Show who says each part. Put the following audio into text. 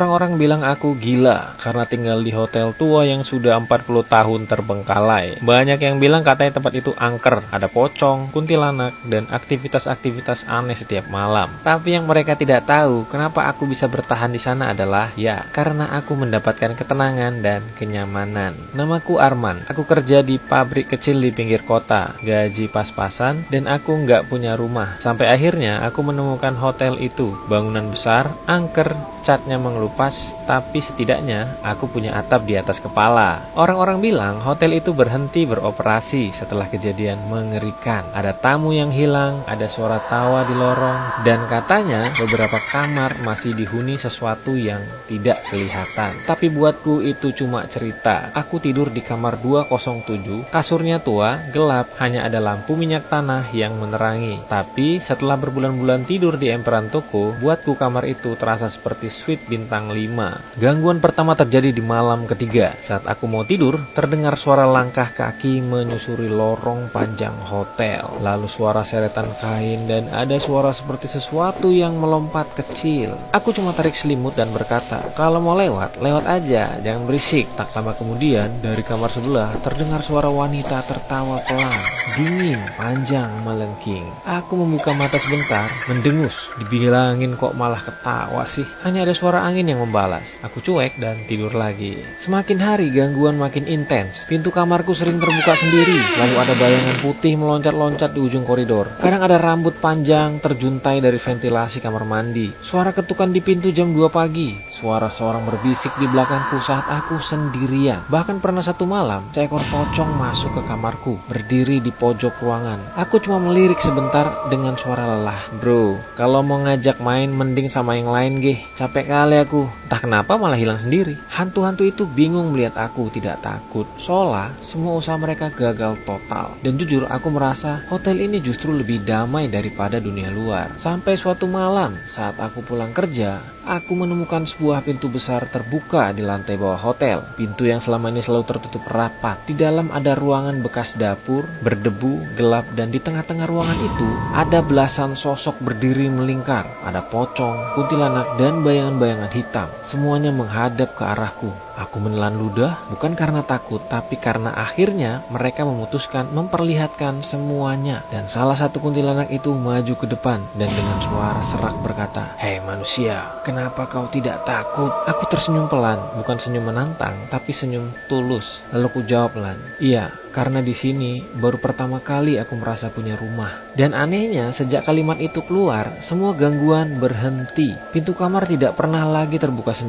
Speaker 1: Orang-orang bilang aku gila karena tinggal di hotel tua yang sudah 40 tahun terbengkalai. Banyak yang bilang katanya tempat itu angker, ada pocong, kuntilanak, dan aktivitas-aktivitas aneh setiap malam. Tapi yang mereka tidak tahu, kenapa aku bisa bertahan di sana adalah ya, karena aku mendapatkan ketenangan dan kenyamanan. Namaku Arman, aku kerja di pabrik kecil di pinggir kota, gaji pas-pasan, dan aku nggak punya rumah. Sampai akhirnya aku menemukan hotel itu, bangunan besar, angker, catnya mengelupas, tapi setidaknya aku punya atap di atas kepala. Orang-orang bilang hotel itu berhenti beroperasi setelah kejadian mengerikan. Ada tamu yang hilang, ada suara tawa di lorong, dan katanya beberapa kamar masih dihuni sesuatu yang tidak kelihatan. Tapi buatku itu cuma cerita. Aku tidur di kamar 207, kasurnya tua, gelap, hanya ada lampu minyak tanah yang menerangi. Tapi setelah berbulan-bulan tidur di emperan toko, buatku kamar itu terasa seperti suite bintang 5. Gangguan pertama terjadi di malam ketiga. Saat aku mau tidur, terdengar suara langkah kaki menyusuri lorong panjang hotel. Lalu suara seretan kain dan ada suara seperti sesuatu yang melompat kecil. Aku cuma tarik selimut dan berkata, kalau mau lewat, lewat aja, jangan berisik. Tak lama kemudian, dari kamar sebelah terdengar suara wanita tertawa pelan, dingin, panjang, melengking. Aku membuka mata sebentar, mendengus. Dibilangin kok malah ketawa sih. Hanya ada suara angin yang membalas. Aku cuek dan tidur lagi. Semakin hari gangguan makin intens. Pintu kamarku sering terbuka sendiri. Lalu ada bayangan putih meloncat-loncat di ujung koridor. Kadang ada rambut panjang terjuntai dari ventilasi kamar mandi. Suara ketukan di pintu jam 2 pagi. Suara seorang berbisik di belakangku saat aku sendirian. Bahkan pernah satu malam, seekor pocong masuk ke kamarku, berdiri di pojok ruangan. Aku cuma melirik sebentar dengan suara lelah. Bro, kalau mau ngajak main mending sama yang lain geh. Capek kali aku. Entah kenapa malah hilang sendiri. Hantu-hantu itu bingung melihat aku tidak takut. Seolah semua usaha mereka gagal total. Dan jujur aku merasa hotel ini justru lebih damai daripada dunia luar. Sampai suatu malam saat aku pulang kerja, aku menemukan sebuah pintu besar terbuka di lantai bawah hotel. Pintu yang selama ini selalu tertutup rapat. Di dalam ada ruangan bekas dapur, berdebu, gelap, dan di tengah-tengah ruangan itu ada belasan sosok berdiri melingkar. Ada pocong, kuntilanak, dan bayangan-bayangan hitam. Semuanya menghadap ke arahku. Aku menelan ludah, bukan karena takut, tapi karena akhirnya mereka memutuskan memperlihatkan semuanya. Dan salah satu kuntilanak itu maju ke depan dan dengan suara serak berkata, "Hei manusia, kenapa kau tidak takut?" Aku tersenyum pelan, bukan senyum menantang, tapi senyum tulus. Lalu ku jawab pelan, "Iya, karena di sini baru pertama kali aku merasa punya rumah." Dan anehnya, sejak kalimat itu keluar, semua gangguan berhenti. Pintu kamar tidak pernah lagi terbuka sendiri.